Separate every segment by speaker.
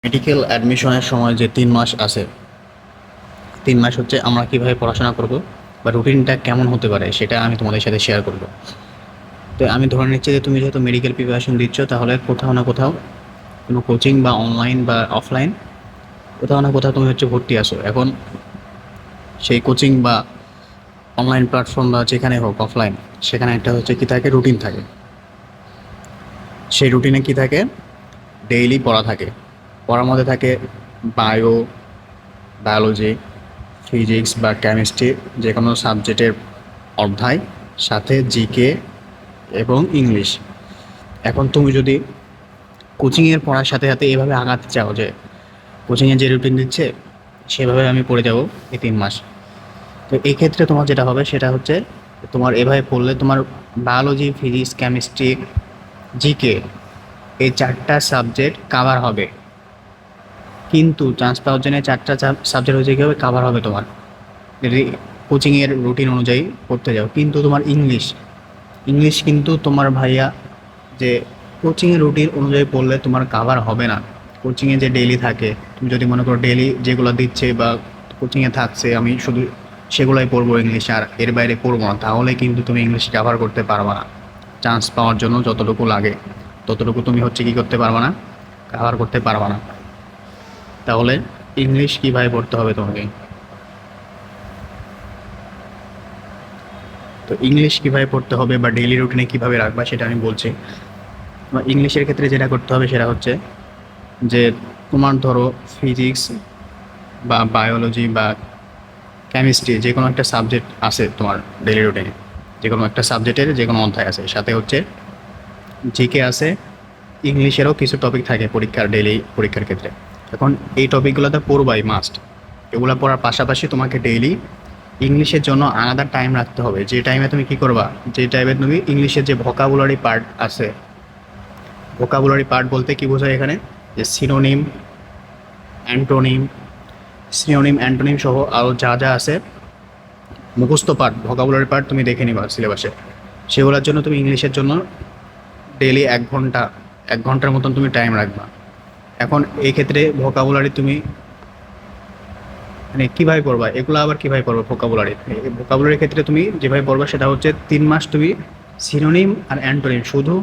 Speaker 1: Medical অ্যাডমিশনের সময় যে ৩ মাস আছে, ৩ মাস হচ্ছে আমরা কীভাবে পড়াশোনা করব বা রুটিনটা কেমন হতে পারে সেটা আমি তোমাদের সাথে শেয়ার করব। তো আমি ধরে নিচ্ছি যে তুমি যেহেতু মেডিকেল প্রিপারেশন দিচ্ছ, তাহলে কোথাও না কোথাও কোনো কোচিং বা অনলাইন বা অফলাইন কোথাও না কোথাও তুমি হচ্ছে ভর্তি আসো। এখন সেই কোচিং বা অনলাইন প্ল্যাটফর্ম বা যেখানে হোক অফলাইন, সেখানে একটা হচ্ছে কী থাকে, রুটিন থাকে। সেই রুটিনে কী থাকে, ডেইলি পড়া থাকে। পড়ার মধ্যে থাকে বায়ো, বায়োলজি, ফিজিক্স বা কেমিস্ট্রি, যে কোনো সাবজেক্টের অধ্যায়, সাথে জিকে এবং ইংলিশ। এখন তুমি যদি কোচিংয়ের পড়ার সাথে সাথে এভাবে আগাতে চাও যে কোচিংয়ে যে রুটিন দিচ্ছে সেভাবে আমি পড়ে যাব এই 3 মাস, তো এই ক্ষেত্রে তোমার যেটা হবে সেটা হচ্ছে, তোমার এভাবে পড়লে তোমার বায়োলজি, ফিজিক্স, কেমিস্ট্রি, জিকে এই 4টা সাবজেক্ট কাভার হবে। কিন্তু চান্স পাওয়ার জন্য 4টা সাবজেক্ট হচ্ছে কী হবে, কাভার হবে তোমার, যদি কোচিংয়ের রুটিন অনুযায়ী পড়তে যাও। কিন্তু তোমার ইংলিশ ইংলিশ কিন্তু তোমার ভাইয়া, যে কোচিংয়ের রুটিন অনুযায়ী পড়লে তোমার কাভার হবে না। কোচিংয়ে যে ডেইলি থাকে, তুমি যদি মনে করো ডেইলি যেগুলো দিচ্ছে বা কোচিংয়ে থাকছে আমি শুধু সেগুলোই পড়বো ইংলিশ, আর এর বাইরে পড়বো না, তাহলে কিন্তু তুমি ইংলিশ কাভার করতে পারবে না। চান্স পাওয়ার জন্য যতটুকু লাগে ততটুকু তুমি হচ্ছে কী করতে পারবে না, কাভার করতে পারবে না। তাহলে ইংলিশ কীভাবে পড়তে হবে তোমাকে, তো ইংলিশ কীভাবে পড়তে হবে বা ডেইলি রুটিনে কীভাবে রাখবা সেটা আমি বলছি। তোমার ইংলিশের ক্ষেত্রে যেটা করতে হবে সেটা হচ্ছে যে, তোমার ধরো ফিজিক্স বা বায়োলজি বা কেমিস্ট্রি যে কোনো একটা সাবজেক্ট আছে তোমার ডেইলি রুটিনে, যে কোনো একটা সাবজেক্টের যে কোনো অধ্যায় আছে, সাথে হচ্ছে জিকে আছে, ইংলিশেরও কিছু টপিক থাকে পরীক্ষার, ডেইলি পরীক্ষার ক্ষেত্রে। এখন এই টপিকগুলোতে পড়বাই মাস্ট। এগুলো পড়ার পাশাপাশি তোমাকে ডেইলি ইংলিশের জন্য আলাদা টাইম রাখতে হবে। যে টাইমে তুমি কী করবা, যে টাইমে তুমি ইংলিশের যে ভোকাবুলারি পার্ট আছে, ভোকাবুলারি পার্ট বলতে কী বোঝায় এখানে, যে সিনোনিম, অ্যান্টোনিম, সিনোনিম অ্যান্টোনিম সহ আরও যা যা আছে মুখস্থ পার্ট, ভোকাবুলারি পার্ট তুমি দেখে নিবা সিলেবাসে। সেগুলোর জন্য তুমি ইংলিশের জন্য ডেইলি 1 ঘন্টা, 1 ঘন্টার মতন তুমি টাইম রাখবা। এখন এই ক্ষেত্রে ভোকাবুলারি তুমি মানে কীভাবে পড়বা, এগুলো আবার কীভাবে পড়বা ভোকাবুলারি, ভোকাবুলারির ক্ষেত্রে তুমি যেভাবে পড়বা সেটা হচ্ছে 3 মাস তুমি সিনোনিম আর অ্যান্টোনিম, শুধু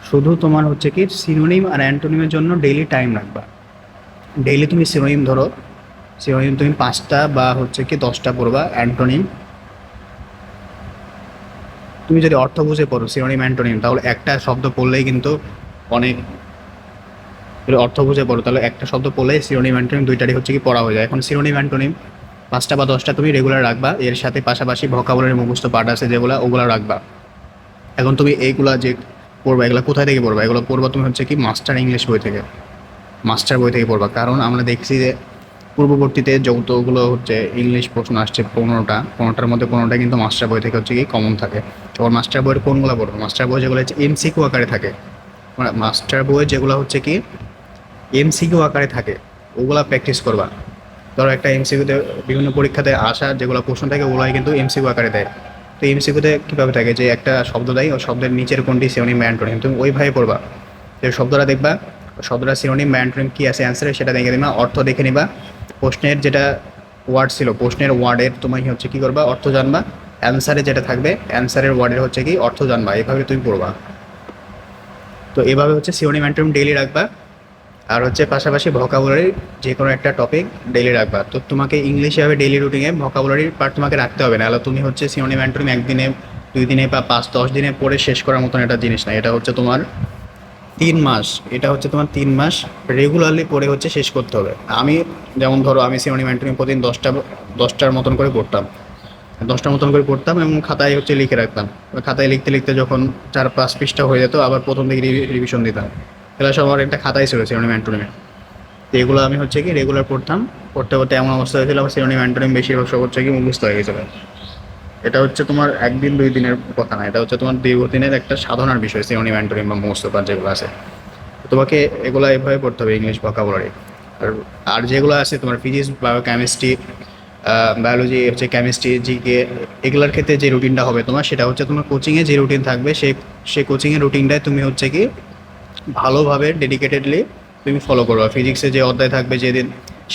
Speaker 1: শুধু তোমার হচ্ছে কি সিনোনিম আর অ্যান্টোনিমের জন্য ডেইলি টাইম রাখবা। ডেইলি তুমি সিনোনিম ধরো, সিনোনিম তুমি 5টা বা হচ্ছে কি 10টা পড়বা। অ্যান্টোনিম তুমি যদি অর্থ বুঝে পড়ো সিনোনিম অ্যান্টোনিম, তাহলে একটা শব্দ পড়লেই কিন্তু অনেক, যদি অর্থ বুঝে পড়ো তাহলে একটা শব্দ পড়লেই সিনোনিম অ্যান্টোনিম দুইটারই হচ্ছে কি পড়া হয়ে যায়। এখন সিনোনিম অ্যান্টোনিম 5টা বা 10টা তুমি রেগুলার রাখবা, এর সাথে পাশাপাশি ভোকাবুলারি মুখস্থ পার্ট আছে যেগুলো, ওগুলো রাখবা। এখন তুমি এইগুলা যে পড়বা, এগুলো কোথায় থেকে পড়বা, এগুলো পড়বা তুমি হচ্ছে কি মাস্টার ইংলিশ বই থেকে, মাস্টার বই থেকে পড়বা। কারণ আমরা দেখছি যে পূর্ববর্তীতে যতগুলো হচ্ছে ইংলিশ প্রশ্ন আসছে 15টার মধ্যে 15টা কিন্তু মাস্টার বই থেকে হচ্ছে কি কমন থাকে। তখন মাস্টার বইয়ের কোনগুলো পড়বো, মাস্টার বই যেগুলো হচ্ছে এমসিকিউ আকারে থাকে, মাস্টার বই যেগুলো হচ্ছে কি এমসিকিউ আকারে থাকে ওগুলা প্র্যাকটিস করবা। ধরো একটা এমসিকিউতে বিভিন্ন পরীক্ষাতে আসা যেগুলো প্রশ্ন থাকে ওগুলাই কিন্তু এমসিকিউ আকারে দেয়। তো এমসিকিউতে কীভাবে থাকে, যে একটা শব্দ দেয়, ও শব্দের নিচের কোনটি সিনোনিম বা অ্যান্টোনিম, তুমি ওইভাবে পড়বা। যে শব্দটা দেখবা, শব্দটা সিনোনিম বা অ্যান্টোনিম কী আছে অ্যান্সারে সেটা দেখে নিবা, অর্থ দেখে নিবা। প্রশ্নের যেটা ওয়ার্ড ছিল, প্রশ্নের ওয়ার্ডের তুমি হচ্ছে কী করবা, অর্থ জানবা। অ্যান্সারে যেটা থাকবে অ্যান্সারের ওয়ার্ডের হচ্ছে কি অর্থ জানবা, এভাবে তুমি পড়বা। তো এভাবে হচ্ছে সিনোনিম অ্যান্টোনিম ডেইলি রাখবা। আর হচ্ছে পাশাপাশি ভোকাবুলারি যে কোনো একটা টপিক ডেইলি রাখবা। তো তোমাকে ইংলিশে হবে ডেইলি রুটিনে ভোকাবুলারির পার্ট তোমাকে রাখতে হবে, নাহলে তুমি হচ্ছে সিনোনিম অ্যান্টোনিম একদিনে, 2 দিনে বা 5-10 দিনে পড়ে শেষ করার মতন একটা জিনিস না। এটা হচ্ছে তোমার 3 মাস, এটা হচ্ছে তোমার 3 মাস রেগুলারলি পড়ে হচ্ছে শেষ করতে হবে। আমি যেমন ধরো আমি সিনোনিম অ্যান্টোনিম প্রতিদিন 10টার মতন করে পড়তাম, 10টার মতন করে পড়তাম এবং খাতায় হচ্ছে লিখে রাখতাম। ওই খাতায় লিখতে লিখতে যখন 4-5 পৃষ্ঠা হয়ে যেত আবার প্রথম থেকে রিভিশন দিতাম। এগুলো সব আমার একটা খাতায় ছিল সিনোনিম অ্যান্টোনিমে। তো এগুলো আমি হচ্ছে কি রেগুলার পড়তাম, পড়তে পড়তে এমন অবস্থা হয়েছিল আমার সিনোনিম অ্যান্টোনিম বেশিরভাগ সব হচ্ছে কি মুখস্থ হয়ে গেছিলো। এটা হচ্ছে তোমার 1 দিন 2 দিনের কথা না, এটা হচ্ছে তোমার দীর্ঘদিনের একটা সাধনার বিষয়, সিনোনিম অ্যান্টোনিম বা মুখস্থ পাঠ যেগুলো আছে। তো তোমাকে এগুলো এভাবে পড়তে হবে ইংলিশ ভোকাবুলারি। আর আর যেগুলো আছে তোমার ফিজিক্স, বায়ো, কেমিস্ট্রি, বায়োলজি হচ্ছে কেমিস্ট্রি, জিকে, এগুলোর ক্ষেত্রে যে রুটিনটা হবে তোমার সেটা হচ্ছে তোমার কোচিংয়ে যে রুটিন থাকবে সেই কোচিংয়ের রুটিনটাই তুমি হচ্ছে কি ভালোভাবে ডেডিকেটেডলি তুমি ফলো করবা। ফিজিক্সে যে অধ্যায় থাকবে যেদিন,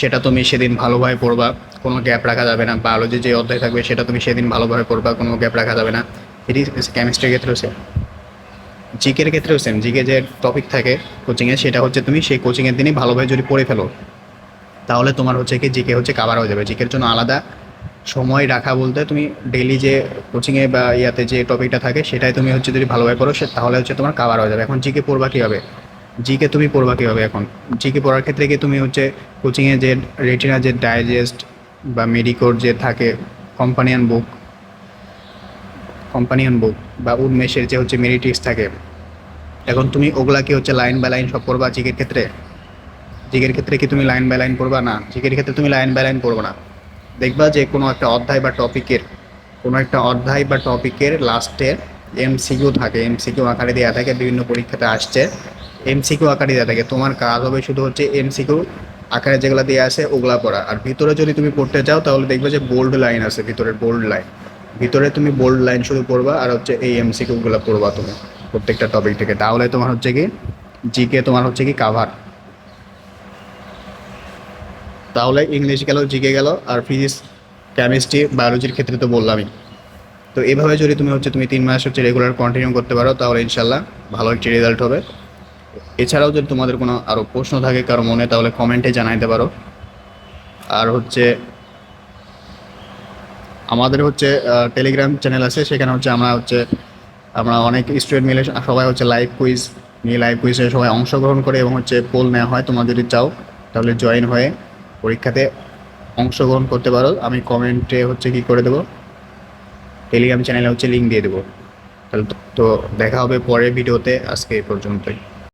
Speaker 1: সেটা তুমি সেদিন ভালোভাবে পড়বা, কোনো গ্যাপ রাখা যাবে না। বায়োলজি যে অধ্যায় থাকবে সেটা তুমি সেদিন ভালোভাবে পড়বা, কোনো গ্যাপ রাখা যাবে না। ফিজিক্স কেমিস্ট্রির ক্ষেত্রেও সেম, জিকের ক্ষেত্রেও সেম। জিকে যে টপিক থাকে কোচিংয়ে, সেটা হচ্ছে তুমি সেই কোচিংয়ের দিনই ভালোভাবে যদি পড়ে ফেলো, তাহলে তোমার হচ্ছে কি জিকে হচ্ছে কাভার হয়ে যাবে। জিকের জন্য আলাদা সময় রাখা বলতে, তুমি ডেইলি যে কোচিংয়ে বা ইয়াতে যে টপিকটা থাকে সেটাই তুমি হচ্ছে যদি ভালোভাবে পড়ো, তাহলে হচ্ছে তোমার কাভার হয়ে যাবে। এখন জিকে পড়বা কীভাবে? জিকে তুমি পড়বা কীভাবে? এখন জিকে পড়ার ক্ষেত্রে কি তুমি হচ্ছে কোচিংয়ে যে রেটিনা যে ডাইজেস্ট বা মেডিকোর যে থাকে, কম্পানিয়ন বুক কম্পানিয়ন বুক, বা উন্মেষের যে হচ্ছে মেরিটিক্স থাকে, এখন তুমি ওগুলা কি হচ্ছে লাইন বাই লাইন সব পড়বা জিকের ক্ষেত্রে? জিকের ক্ষেত্রে কি তুমি লাইন বাই লাইন পড়বা? না, জিকের ক্ষেত্রে তুমি লাইন বাই লাইন পড়বো না। দেখবা যে কোনো একটা অধ্যায় বা টপিকের লাস্টে এমসিকিউ থাকে, এমসিকিউ আকারে দেওয়া থাকে, বিভিন্ন পরীক্ষাতে আসছে এমসিকিউ আকারে দেওয়া থাকে। তোমার কাজ হবে শুধু হচ্ছে এমসিকিউ আকারে যেগুলো দেওয়া আছে ওগুলা পড়া। আর ভিতরে যদি তুমি পড়তে চাও তাহলে দেখবে যে বোল্ড লাইন আছে, ভিতরে বোল্ড লাইন, ভিতরে তুমি বোল্ড লাইন শুধু পড়বা, আর হচ্ছে এই এমসিকিউগুলো পড়বা তুমি প্রত্যেকটা টপিক থেকে। তাহলে তোমার হচ্ছে কি জিকে তোমার হচ্ছে কি কাভার। তাহলে ইংলিশ গেল, জিকে গেল, আর ফিজিক্স, কেমিস্ট্রি, বায়োলজির ক্ষেত্রে তো বললামই। তো এভাবে যদি তুমি 3 মাস হচ্ছে রেগুলার কন্টিনিউ করতে পারো, তাহলে ইনশাল্লাহ ভালো একটি রেজাল্ট হবে। এছাড়াও যদি তোমাদের কোনো আরও প্রশ্ন থাকে কারো মনে, তাহলে কমেন্টে জানাইতে পারো। আর হচ্ছে আমাদের হচ্ছে টেলিগ্রাম চ্যানেল আছে, সেখানে হচ্ছে আমরা অনেক স্টুডেন্ট মিলে সবাই হচ্ছে লাইভ কুইজে সবাই অংশগ্রহণ করে, এবং হচ্ছে পোল নেওয়া হয়। তোমরা যদি চাও তাহলে জয়েন হয়ে পরীক্ষাতে অংশগ্রহণ করতে পারো। আমি কমেন্টে হচ্ছে কি করে দেবো, টেলিগ্রাম চ্যানেলে হচ্ছে লিঙ্ক দিয়ে দেবো। তাহলে তো দেখা হবে পরের ভিডিওতে। আজকে এই পর্যন্তই।